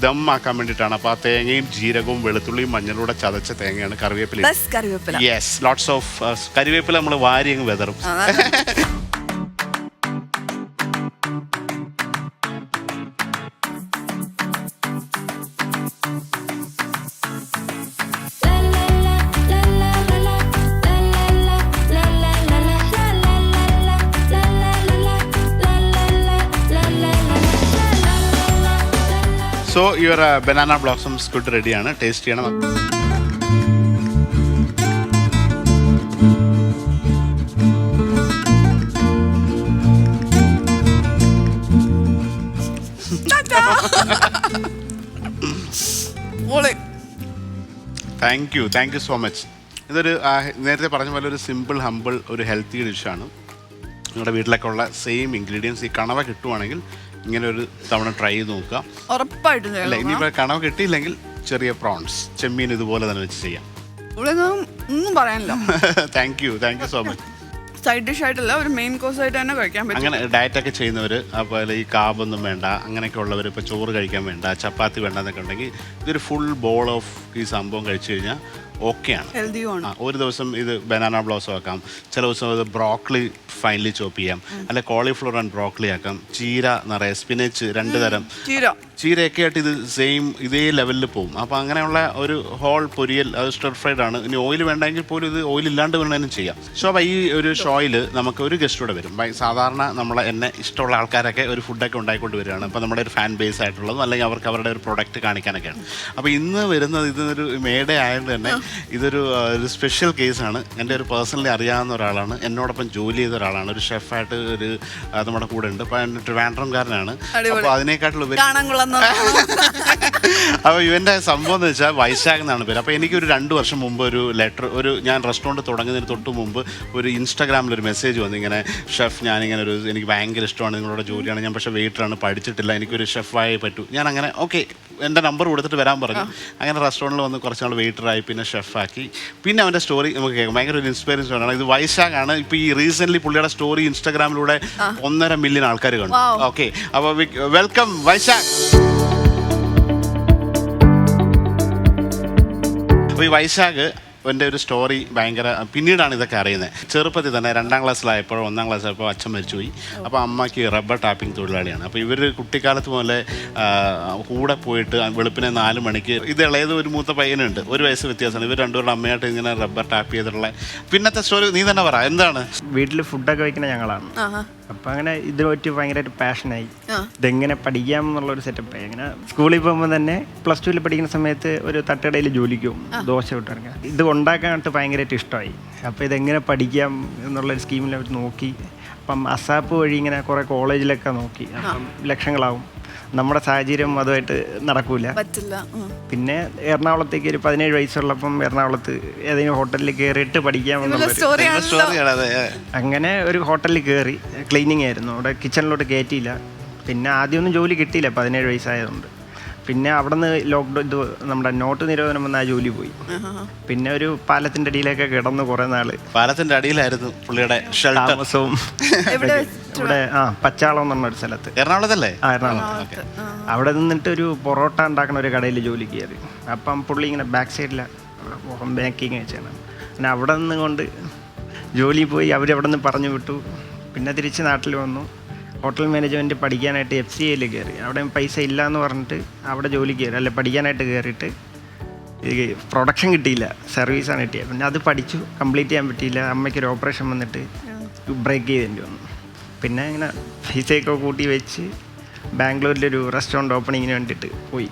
ദം ആക്കാൻ വേണ്ടിയിട്ടാണ്. അപ്പോൾ ആ തേങ്ങയും ജീരകവും വെളുത്തുള്ളിയും മഞ്ഞളൂടെ ചതച്ച തേങ്ങയാണ്. കറിവേപ്പില, യെസ്, ലോട്ട്സ് ഓഫ് കറിവേപ്പില നമ്മൾ വാരി അങ്ങ് വെതറും. So your banana blossoms food റെഡിയാണ്, ടേസ്റ്റ് ചെയ്യണം. Thank you so much. ഇതൊരു നേരത്തെ പറഞ്ഞ പോലെ ഒരു സിമ്പിൾ ഹമ്പിൾ ഒരു ഹെൽത്തി ഡിഷാണ്. നിങ്ങളുടെ വീട്ടിലൊക്കെ ഉള്ള സെയിം ഇൻഗ്രീഡിയൻസ് ഈ കണവ കിട്ടുവാണെങ്കിൽ ഇങ്ങനെ ഒരു തവണ ട്രൈ ചെയ്ത് നോക്കുക. ഉറപ്പായിട്ടും അല്ല ഇനിയിപ്പോൾ കണവ കിട്ടിയില്ലെങ്കിൽ ചെറിയ പ്രോൺസ് ചെമ്മീൻ ഇതുപോലെ തന്നെ വെച്ച് ചെയ്യാം. ഒന്നും പറയാനില്ല. Thank you so much. Side dish ആയിട്ടല്ല, ഒരു മെയിൻ കോഴ്സ് ആയിട്ട് തന്നെ കഴിക്കാൻ പറ്റും. അങ്ങനെ ഡയറ്റൊക്കെ ചെയ്യുന്നവർ, അതുപോലെ ഈ കാബൊന്നും വേണ്ട അങ്ങനെയൊക്കെ ഉള്ളവർ, ഇപ്പോൾ ചോറ് കഴിക്കാൻ വേണ്ട, ചപ്പാത്തി വേണ്ട എന്നൊക്കെ ഉണ്ടെങ്കിൽ ഇതൊരു ഫുൾ ബോൾ ഓഫ് ഈ സംഭവം കഴിച്ചു കഴിഞ്ഞാൽ ഓക്കെയാണ്. ഒരു ദിവസം ഇത് ബനാന ബ്ലോസം ആക്കാം, ചില ദിവസം അത് ബ്രോക്കളി ഫൈനലി ചോപ്പ് ചെയ്യാം, അല്ലെ കോളിഫ്ലവർ ആൻഡ് ബ്രോക്കളി ആക്കാം, ചീര നിറയെ സ്പിനച്ച് 2 തരം ചീരയൊക്കെ ആയിട്ട് ഇത് സെയിം ഇതേ ലെവലിൽ പോകും. അപ്പോൾ അങ്ങനെയുള്ള ഒരു ഹോൾ പൊരിയൽ, അത് സ്റ്റർ ഫ്രൈഡ് ആണ്. ഇനി ഓയിൽ വേണ്ടെങ്കിൽ പോലും ഇത് ഓയിൽ ഇല്ലാണ്ട് വേണമെങ്കിലും ചെയ്യാം. ശോഭ, ഈ ഒരു ഷോയിൽ നമുക്ക് ഒരു ഗസ്റ്റ് കൂടെ വരും. സാധാരണ എന്നെ ഇഷ്ടമുള്ള ആൾക്കാരൊക്കെ ഒരു ഫുഡൊക്കെ ഉണ്ടായിക്കൊണ്ട് വരികയാണ്. അപ്പോൾ നമ്മുടെ ഒരു ഫാൻ ബേസ് ആയിട്ടുള്ളതും അല്ലെങ്കിൽ അവർക്ക് അവരുടെ ഒരു പ്രൊഡക്റ്റ് കാണിക്കാനൊക്കെയാണ്. അപ്പോൾ ഇന്ന് വരുന്നത് ഇതൊരു മേഡേ ആയതുകൊണ്ട് തന്നെ ഇതൊരു സ്പെഷ്യൽ കേസാണ്. എൻ്റെ ഒരു പേഴ്സണലി അറിയാവുന്ന ഒരാളാണ്, എന്നോടൊപ്പം ജോലി ചെയ്ത ഒരാളാണ്, ഒരു ഷെഫായിട്ട് ഒരു നമ്മുടെ കൂടെ ഉണ്ട്. അപ്പം ട്രിവാൻഡ്രംകാരനാണ്. അപ്പോൾ അതിനേക്കാട്ടിൽ അപ്പോൾ ഇവൻ്റെ സംഭവം എന്ന് വെച്ചാൽ വൈശാഖ് എന്നാണ് പേര്. അപ്പോൾ എനിക്കൊരു 2 വർഷം മുമ്പ് ഒരു ലെറ്റർ, ഞാൻ റെസ്റ്റോറൻറ്റ് തുടങ്ങുന്നതിന് തൊട്ട് മുമ്പ് ഒരു ഇൻസ്റ്റാഗ്രാമിലൊരു മെസ്സേജ് വന്നു, ഇങ്ങനെ ഷെഫ് ഞാനിങ്ങനെ എനിക്ക് ഭയങ്കര ഇഷ്ടമാണ് നിങ്ങളുടെ ജോലിയാണ്, ഞാൻ പക്ഷേ വെയിറ്ററാണ്, പഠിച്ചിട്ടില്ല, എനിക്കൊരു ഷെഫായേ പറ്റൂ. ഞാൻ അങ്ങനെ ഓക്കെ എൻ്റെ നമ്പർ കൊടുത്തിട്ട് വരാൻ പറഞ്ഞു. അങ്ങനെ റെസ്റ്റോറൻറ്റിൽ വന്ന് കുറച്ച് നാൾ വെയിറ്ററായി, പിന്നെ ഷെഫാക്കി. പിന്നെ അവൻ്റെ സ്റ്റോറി നമുക്ക് കേൾക്കാം, ഭയങ്കര ഒരു ഇൻസ്പയറിംഗ് സ്റ്റോറിയാണ്. ഇത് വൈശാഖാണ്. ഇപ്പോൾ ഈ റീസെൻ്റ്ലി പുള്ളിയുടെ സ്റ്റോറി ഇൻസ്റ്റാഗ്രാമിലൂടെ 1.5 മില്യൺ ആൾക്കാർ കണ്ടു. ഓക്കെ, അപ്പോൾ വെൽക്കം വൈശാഖ്. അപ്പോൾ ഈ വൈശാഖ് എൻ്റെ ഒരു സ്റ്റോറി ഭയങ്കര പിന്നീടാണ് ഇതൊക്കെ അറിയുന്നത്. ചെറുപ്പത്തിൽ തന്നെ 2ാം ക്ലാസ്സിലായപ്പോൾ 1ാം ക്ലാസ്സിലായപ്പോൾ അച്ഛൻ മരിച്ചുപോയി. അപ്പോൾ അമ്മയ്ക്ക് റബ്ബർ ടാപ്പിംഗ് തൊഴിലാളിയാണ്. അപ്പോൾ ഇവർ കുട്ടിക്കാലത്ത് മുതലേ കൂടെ പോയിട്ട് വെളുപ്പിനെ 4 മണിക്ക്, ഇത് ഇളയത് ഒരു മൂത്ത പയ്യനുണ്ട്, 1 വയസ്സ് വ്യത്യാസമാണ്, ഇവർ രണ്ടുപേരുടെ അമ്മയായിട്ട് ഇങ്ങനെ റബ്ബർ ടാപ്പ് ചെയ്തിട്ടുള്ള പിന്നത്തെ സ്റ്റോറി നീ തന്നെ പറ. എന്താണ്? വീട്ടിൽ ഫുഡൊക്കെ വയ്ക്കുന്ന ഞങ്ങളാണ്. അപ്പം അങ്ങനെ ഇതിനെ പറ്റി ഭയങ്കരമായിട്ട് പാഷനായി, ഇതെങ്ങനെ പഠിക്കാം എന്നുള്ളൊരു സെറ്റപ്പായി. അങ്ങനെ സ്കൂളിൽ പോകുമ്പോൾ തന്നെ +2 പഠിക്കുന്ന സമയത്ത് ഒരു തട്ടുകടയിൽ ജോലിക്ക് പോകും, ദോശ വിട്ടിറങ്ങാം. ഇത് ഉണ്ടാക്കാനായിട്ട് ഭയങ്കരമായിട്ട് ഇഷ്ടമായി. അപ്പോൾ ഇതെങ്ങനെ പഠിക്കാം എന്നുള്ളൊരു സ്കീമിൽ നോക്കി. അപ്പം അസാപ്പ് വഴി ഇങ്ങനെ കുറേ കോളേജിലൊക്കെ നോക്കി. അപ്പം ലക്ഷങ്ങളാവും, നമ്മുടെ സാഹചര്യം അതുമായിട്ട് നടക്കൂല. പിന്നെ എറണാകുളത്തേക്ക് ഒരു 17 വയസ്സുള്ളപ്പം എറണാകുളത്ത് ഏതെങ്കിലും ഹോട്ടലിൽ കയറിയിട്ട് പഠിക്കാമെന്നുള്ള, അങ്ങനെ ഒരു ഹോട്ടലിൽ കയറി. ക്ലീനിങ് ആയിരുന്നു, അവിടെ കിച്ചണിലോട്ട് കയറ്റിയില്ല. പിന്നെ ആദ്യമൊന്നും ജോലി കിട്ടിയില്ല 17 വയസ്സായതുകൊണ്ട്. പിന്നെ അവിടെ നിന്ന് ലോക്ക്ഡൗൺ, ഇത് നമ്മുടെ നോട്ട് നിരോധനം വന്ന ആ ജോലി പോയി. പിന്നെ ഒരു പാലത്തിൻ്റെ അടിയിലൊക്കെ കിടന്നു കുറേ നാള്. പാലത്തിൻ്റെ അടിയിലായിരുന്നു പുള്ളിയുടെ താമസവും. ഇവിടെ പച്ചാളം എന്ന് പറഞ്ഞൊരു സ്ഥലത്ത്, എറണാകുളത്തല്ലേ? എറണാകുളത്ത്. അവിടെ നിന്നിട്ട് ഒരു പൊറോട്ട ഉണ്ടാക്കുന്ന ഒരു കടയിൽ ജോലി കയറി. അപ്പം പുള്ളി ഇങ്ങനെ ബാക്ക് സൈഡിലാണ് ബേക്കിങ് വെച്ചാണ്. പിന്നെ അവിടെ നിന്ന് കൊണ്ട് ജോലി പോയി, അവരവിടെ നിന്ന് പറഞ്ഞു വിട്ടു. പിന്നെ തിരിച്ച് നാട്ടിൽ വന്നു. ഹോട്ടൽ മാനേജ്മെൻറ്റ് പഠിക്കാനായിട്ട് FCAയിൽ കയറി. അവിടെ പൈസ ഇല്ല എന്ന് പറഞ്ഞിട്ട് അവിടെ ജോലി കയറി, അല്ല പഠിക്കാനായിട്ട് കയറിയിട്ട് പ്രൊഡക്ഷൻ കിട്ടിയില്ല, സർവീസാണ് കിട്ടിയത്. പിന്നെ അത് പഠിച്ചു, കംപ്ലീറ്റ് ചെയ്യാൻ പറ്റിയില്ല. അമ്മയ്ക്കൊരു ഓപ്പറേഷൻ വന്നിട്ട് ബ്രേക്ക് ചെയ്തേണ്ടി വന്നു. പിന്നെ ഇങ്ങനെ പൈസയൊക്കെ കൂട്ടി വെച്ച് ബാംഗ്ലൂരിലൊരു റെസ്റ്റോറൻറ്റ് ഓപ്പണിങ്ങിന് വേണ്ടിയിട്ട് പോയി.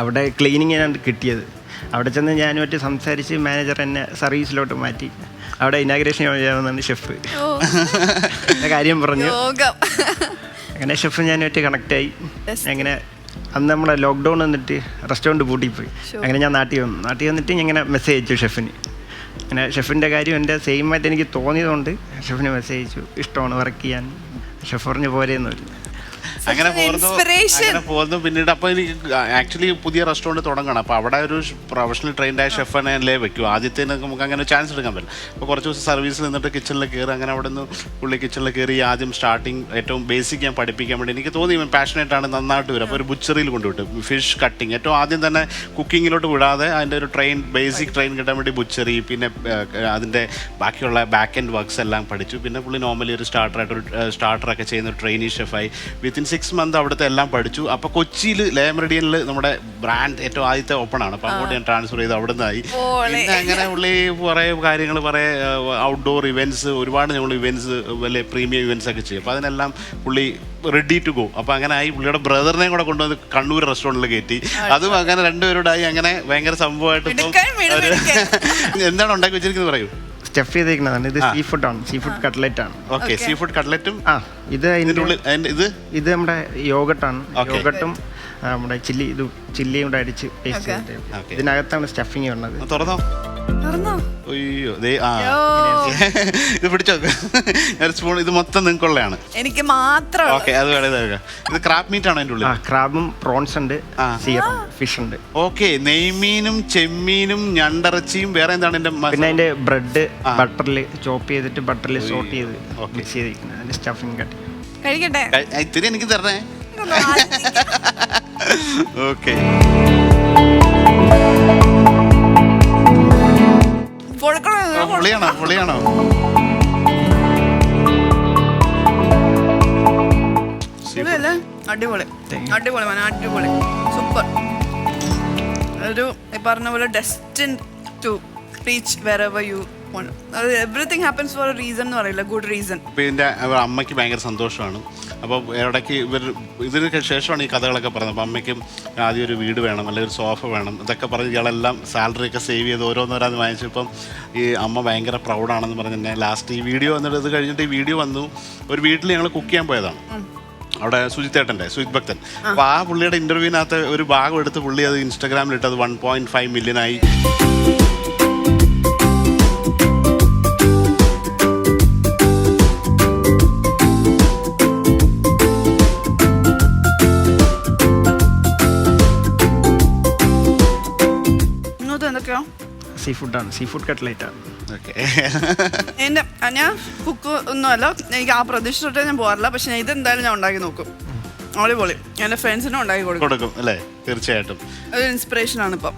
അവിടെ ക്ലീനിങ്ങിനാണ് കിട്ടിയത്. അവിടെ ചെന്ന് ഞാനുമായിട്ട് സംസാരിച്ച് മാനേജർ എന്നെ സർവീസിലോട്ട് മാറ്റി. അവിടെ ഇനാഗ്രേഷൻ ചെയ്യാമെന്നാണ് ഷെഫ് കാര്യം പറഞ്ഞു. അങ്ങനെ ഷെഫ് ഞാനുമായിട്ട് കണക്റ്റായി. അങ്ങനെ അന്ന് നമ്മളെ ലോക്ക്ഡൗൺ വന്നിട്ട് റെസ്റ്റോറൻറ്റ് പൂട്ടിപ്പോയി. അങ്ങനെ ഞാൻ നാട്ടിൽ വന്നിട്ട് ഇങ്ങനെ മെസ്സേജ് അയച്ചു ഷെഫിന്. അങ്ങനെ ഷെഫിൻ്റെ കാര്യം എൻ്റെ സെയിമായിട്ട് എനിക്ക് തോന്നിയതുകൊണ്ട് ഷെഫിന് മെസ്സേജ് അയച്ചു, ഇഷ്ടമാണ് വർക്ക് ചെയ്യാൻ. ഷെഫ് പറഞ്ഞു പോരെയെന്ന് പറഞ്ഞു. അങ്ങനെ പോകുന്നു. പിന്നീട് അപ്പോൾ എനിക്ക് ആക്ച്വലി പുതിയ റെസ്റ്റോറൻറ്റ് തുടങ്ങണം. അപ്പോൾ അവിടെ ഒരു പ്രൊഫഷണൽ ട്രെയിൻഡായ ഷെഫിനെ അല്ലേ വെക്കും. ആദ്യത്തേന് നമുക്ക് അങ്ങനെ ചാൻസ് എടുക്കാൻ പറ്റില്ല. അപ്പോൾ കുറച്ച് ദിവസം സർവീസിൽ നിന്നിട്ട് കിച്ചണിൽ കയറി. അങ്ങനെ അവിടെ നിന്ന് പുള്ളി കിച്ചണിൽ കയറി ആദ്യം സ്റ്റാർട്ടിങ് ഏറ്റവും ബേസിക് ഞാൻ പഠിപ്പിക്കാൻ വേണ്ടി എനിക്ക് തോന്നി പാഷനേറ്റാണ്, നന്നായിട്ട് വരും. അപ്പോൾ ഒരു ബുച്ചറിയിൽ കൊണ്ടുവിട്ടു, ഫിഷ് കട്ടിങ്. ഏറ്റവും ആദ്യം തന്നെ കുക്കിങ്ങിലോട്ട് വിടാതെ അതിൻ്റെ ഒരു ബേസിക് ട്രെയിൻ കിട്ടാൻ വേണ്ടി ബുച്ചറി, പിന്നെ അതിൻ്റെ ബാക്കിയുള്ള ബാക്ക് എൻഡ് വർക്ക്സ് എല്ലാം പഠിച്ചു. പിന്നെ പുള്ളി നോർമലി ഒരു സ്റ്റാർട്ടറൊക്കെ ചെയ്യുന്ന ട്രെയിനി ഷെഫായി. വിത്തിൻ വിത്തിൻ 6 months അവിടുത്തെ എല്ലാം പഠിച്ചു. അപ്പോൾ കൊച്ചിയിൽ ലേ മെറിഡിയനിൽ നമ്മുടെ ബ്രാൻഡ് ഏറ്റവും ആദ്യത്തെ ഓപ്പൺ ആണ്. അപ്പോൾ അങ്ങോട്ട് ഞാൻ ട്രാൻസ്ഫർ ചെയ്ത് അവിടെ നിന്നായി. പിന്നെ അങ്ങനെ പുള്ളി കുറേ കാര്യങ്ങൾ, കുറേ ഔട്ട്ഡോർ ഇവൻറ്റ്സ്, ഒരുപാട് ഞങ്ങൾ ഇവൻറ്റ്സ്, വലിയ പ്രീമിയം ഇവൻറ്റ്സ് ഒക്കെ ചെയ്യും. അപ്പോൾ അതിനെല്ലാം പുള്ളി റെഡി ടു ഗോ. അപ്പോൾ അങ്ങനെ ആയി. പുള്ളിയുടെ ബ്രദറിനെയും കൂടെ കൊണ്ടുവന്ന് കണ്ണൂർ റെസ്റ്റോറൻറ്റിൽ കയറ്റി. അതും അങ്ങനെ രണ്ടുപേരോടായി. അങ്ങനെ ഭയങ്കര സംഭവമായിട്ട് എന്താണ് ഉണ്ടാക്കി വെച്ചിരിക്കുന്നത് പറയൂ. സ്റ്റഫ് ചെയ്തേക്കുന്നതാണ്. ഇത് സീ ഫുഡാണ്, സീ ഫുഡ് കട്ട്ലറ്റ് ആണ്. ഓക്കെ, സീ ഫുഡ് കട്ട്ലറ്റും. ഇത് ഇത് നമ്മുടെ യോഗട്ടാണ്. യോഗട്ടും നമ്മുടെ ചില്ലിയും കൂടെ അടിച്ച് പേസ്റ്റ് ചെയ്തിട്ട് ഇതിനകത്താണ് സ്റ്റഫിങ് ഉള്ളത്. തുറന്നോ? അയ്യോ, ഇത് പിടിച്ചോ. ഒരു സ്പൂൺ. ഇത് മൊത്തം നിങ്ങൾക്കുള്ളതാണ്. എനിക്ക് മാത്രം. ഓക്കെ, അത് വേണം. ഇത് ക്രാബ് മീറ്റ് ആണോ അതിൻ്റെ ഉള്ളിൽ? ക്രാബും പ്രോൺസ് ഉണ്ട്, ഫിഷ് ഉണ്ട്. ഓക്കെ, നെയ്മീനും ചെമ്മീനും ഞണ്ടിറച്ചിയും വേറെ എന്താണ്? പിന്നെ അതിന്റെ ബ്രെഡ് ബട്ടറിൽ ചോപ്പ് ചെയ്തിട്ട് ബട്ടറിൽ സോട്ട് ചെയ്ത് മിക്സ് ചെയ്തിരിക്കുന്നത്. അതിന്റെ സ്റ്റഫിങ് കട്ട് കഴിക്കട്ടെ. ഇത്തിരി എനിക്ക് തരണേ. ഓക്കെ, പൊളിയാണോ? അടിപൊളി, അടിപൊളി, അടിപൊളി, സൂപ്പർ. ഒരു പറഞ്ഞ പോലെ destined to reach wherever you want. Everything happens for a reason എന്ന് പറയില്ല, ഗുഡ് റീസൺ. പിന്നെ അമ്മയ്ക്ക് ഭയങ്കര സന്തോഷമാണ്. അപ്പോൾ ഇടയ്ക്ക് ഇതിന് ശേഷമാണ് ഈ കഥകളൊക്കെ പറഞ്ഞത്. അപ്പോൾ അമ്മയ്ക്കും ആദ്യം ഒരു വീട് വേണം, അല്ലെങ്കിൽ ഒരു സോഫ വേണം, ഇതൊക്കെ പറഞ്ഞ് ഇയാളെല്ലാം സാലറിയൊക്കെ സേവ് ചെയ്ത് ഓരോന്നോരോന്ന് വാങ്ങിച്ചപ്പം ഈ അമ്മ ഭയങ്കര പ്രൗഡാണെന്ന് പറഞ്ഞ് തന്നെ ലാസ്റ്റ് ഈ വീഡിയോ വന്നിട്ട് ഇത് കഴിഞ്ഞിട്ട് ഈ വീഡിയോ വന്നു. ഒരു വീട്ടിൽ ഞങ്ങൾ കുക്ക് ചെയ്യാൻ പോയതാണ്. അവിടെ സുജിത് ഭക്തൻ. അപ്പോൾ ആ പുള്ളിയുടെ ഇൻ്റർവ്യൂവിനകത്ത് ഒരു ഭാഗം എടുത്ത് പുള്ളി അത് ഇൻസ്റ്റാഗ്രാമിലിട്ട് അത് 1.5 million ആയി. സീ ഫുഡാണ്, സീ ഫുഡ് കട്ട്ലറ്റ് ആണ്. ഞാൻ കുക്ക് ഒന്നുമല്ല, എനിക്ക് ആ പ്രതീക്ഷ തൊട്ടേ ഞാൻ പോകാറില്ല. പക്ഷെ ഇത് എന്തായാലും ഞാൻ ഉണ്ടാക്കി നോക്കും. അടിപൊളി. എൻ്റെ ഫ്രണ്ട്സിനും ഉണ്ടാക്കി കൊടുക്കും അല്ലേ? തീർച്ചയായിട്ടും ഒരു ഇൻസ്പിറേഷനാണ് ഇപ്പം.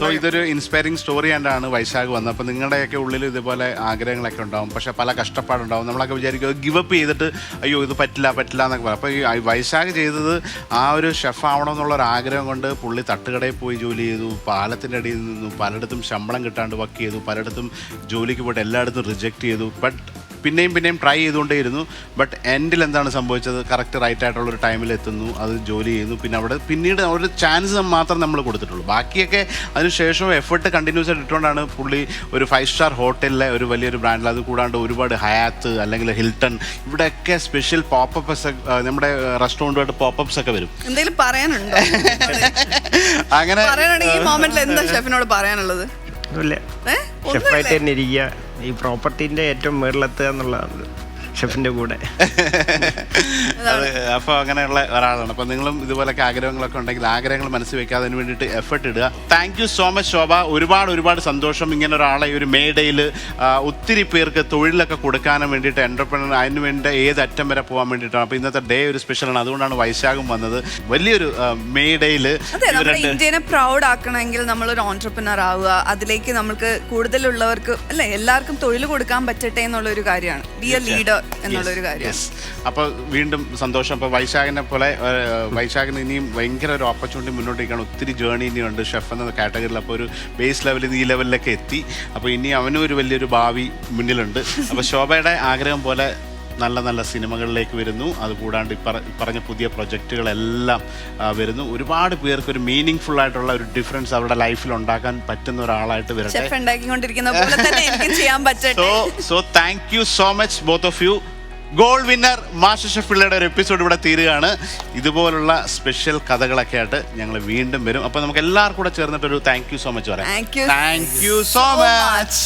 സോ ഇതൊരു ഇൻസ്പയറിംഗ് സ്റ്റോറി ആയിട്ടാണ് വൈശാഖ് വന്നത്. അപ്പോൾ നിങ്ങളുടെയൊക്കെ ഉള്ളിൽ ഇതുപോലെ ആഗ്രഹങ്ങളൊക്കെ ഉണ്ടാവും, പക്ഷേ പല കഷ്ടപ്പാടുണ്ടാവും. നമ്മളൊക്കെ വിചാരിക്കും ഗിവ് അപ്പ് ചെയ്തിട്ട് അയ്യോ ഇത് പറ്റില്ല എന്നൊക്കെ പറയും. അപ്പോൾ ഈ വൈശാഖ് ചെയ്തത് ആ ഒരു ഷെഫ് ആവണം എന്നുള്ളൊരു ആഗ്രഹം കൊണ്ട് പുള്ളി തട്ടുകടയിൽ പോയി ജോലി ചെയ്തു, പാലത്തിൻ്റെ അടിയിൽ നിന്നു, പലയിടത്തും ശമ്പളം കിട്ടാണ്ട് വർക്ക് ചെയ്തു, പലയിടത്തും ജോലിക്ക് പോയിട്ട് എല്ലായിടത്തും റിജക്റ്റ് ചെയ്തു. ബട്ട് പിന്നെയും ട്രൈ ചെയ്തുകൊണ്ടേയിരുന്നു. ബട്ട് എൻഡിൽ എന്താണ് സംഭവിച്ചത്? കറക്റ്റ് റൈറ്റ് ആയിട്ടുള്ളൊരു ടൈമിൽ എത്തുന്നു, അത് ജോലി ചെയ്യുന്നു. പിന്നെ പിന്നീട് ഒരു ചാൻസ് മാത്രം നമ്മൾ കൊടുത്തിട്ടുള്ളൂ. ബാക്കിയൊക്കെ അതിനുശേഷം എഫേർട്ട് കണ്ടിന്യൂസ് ആയിട്ട് ഇട്ടുകൊണ്ടാണ് പുള്ളി ഒരു 5-star ഹോട്ടലിലെ ഒരു വലിയൊരു ബ്രാൻഡിൽ, അത് കൂടാണ്ട് ഒരുപാട് ഹയാത്ത് അല്ലെങ്കിൽ ഹിൽട്ടൺ, ഇവിടെയൊക്കെ സ്പെഷ്യൽ പോപ്പപ്സ്, നമ്മുടെ റെസ്റ്റോറൻറ്റുമായിട്ട് പോപ്പപ്സ് ഒക്കെ വരും. എന്തെങ്കിലും പറയാനുണ്ടോ? അങ്ങനെ ഈ മൊമെന്റിൽ എന്താ ഷെഫിനോട് പറയാനുള്ളത്? ഷെഫായിട്ട് തന്നെ ഇരിക്കുക, ഈ പ്രോപ്പർട്ടീൻ്റെ ഏറ്റവും മുകളിലെത്തുക എന്നുള്ളതാണ് ഷെഫിൻ്റെ കൂടെ. അപ്പോൾ അങ്ങനെയുള്ള ഒരാളാണ്. അപ്പോൾ നിങ്ങളും ഇതുപോലൊക്കെ ആഗ്രഹങ്ങളൊക്കെ ഉണ്ടെങ്കിൽ ആഗ്രഹങ്ങൾ മനസ്സിൽ വെക്കാതെ അതിന് വേണ്ടിയിട്ട് എഫർട്ട് ഇടുക. താങ്ക് യു സോ മച്ച് ശോഭ. ഒരുപാട് സന്തോഷം. ഇങ്ങനെ ഒരാളെ ഒരു മേഡയിൽ ഒത്തിരി പേർക്ക് തൊഴിലൊക്കെ കൊടുക്കാനും വേണ്ടിയിട്ട് എൻ്റർപ്രണർ അതിന് വേണ്ടി ഏത് അറ്റം വരെ പോകാൻ വേണ്ടിയിട്ടാണ്. അപ്പോൾ ഇന്നത്തെ ഡേ ഒരു സ്പെഷ്യലാണ്. അതുകൊണ്ടാണ് വൈശാഖും വന്നത്. വലിയൊരു മേഡയിൽ ഇന്ത്യനെ പ്രൗഡ് ആക്കണമെങ്കിൽ നമ്മളൊരു ഓൺട്രപ്രണർ ആവുക, അതിലേക്ക് നമുക്ക് കൂടുതലുള്ളവർക്ക് അല്ലെ എല്ലാവർക്കും തൊഴിൽ കൊടുക്കാൻ പറ്റട്ടെ എന്നുള്ളൊരു കാര്യമാണ്. ബി എ ലീഡർ എന്നുള്ളൊരു കാര്യം. അപ്പോൾ വീണ്ടും സന്തോഷം. അപ്പോൾ വൈശാഖിനെ പോലെ വൈശാഖിന് ഇനിയും ഭയങ്കര ഒരു ഓപ്പർച്യൂണിറ്റി മുന്നോട്ടേക്കാണ്. ഒത്തിരി ജേർണി ഇനിയുണ്ട് ഷെഫ് എന്ന കാറ്റഗറിയിൽ. അപ്പോൾ ഒരു ബേസ് ലെവലിൽ ഈ ലെവലിലൊക്കെ എത്തി. അപ്പോൾ ഇനി അവനും ഒരു വലിയൊരു ഭാവി മുന്നിലുണ്ട്. അപ്പോൾ ശോഭയുടെ ആഗ്രഹം പോലെ നല്ല സിനിമകളിലേക്ക് വരുന്നു. അതുകൂടാണ്ട് പറഞ്ഞ പുതിയ പ്രൊജക്റ്റുകളെല്ലാം വരുന്നു. ഒരുപാട് പേർക്ക് ഒരു മീനിങ് ഫുൾ ആയിട്ടുള്ള ഒരു ഡിഫറൻസ് അവരുടെ ലൈഫിൽ ഉണ്ടാക്കാൻ പറ്റുന്ന ഒരാളായിട്ട് വരട്ടെ. So thank you so much both of you. Gold winner master chef പിള്ളയുടെ ഒരു എപ്പിസോഡ് ഇവിടെ തീരുകയാണ്. ഇതുപോലുള്ള സ്പെഷ്യൽ കഥകളൊക്കെ ആയിട്ട് ഞങ്ങൾ വീണ്ടും വരും. അപ്പോൾ നമുക്ക് എല്ലാവർക്കും കൂടെ ചേർന്നിട്ടൊരു താങ്ക് യു സോ മച്ച് പറയാം. Thank you so much.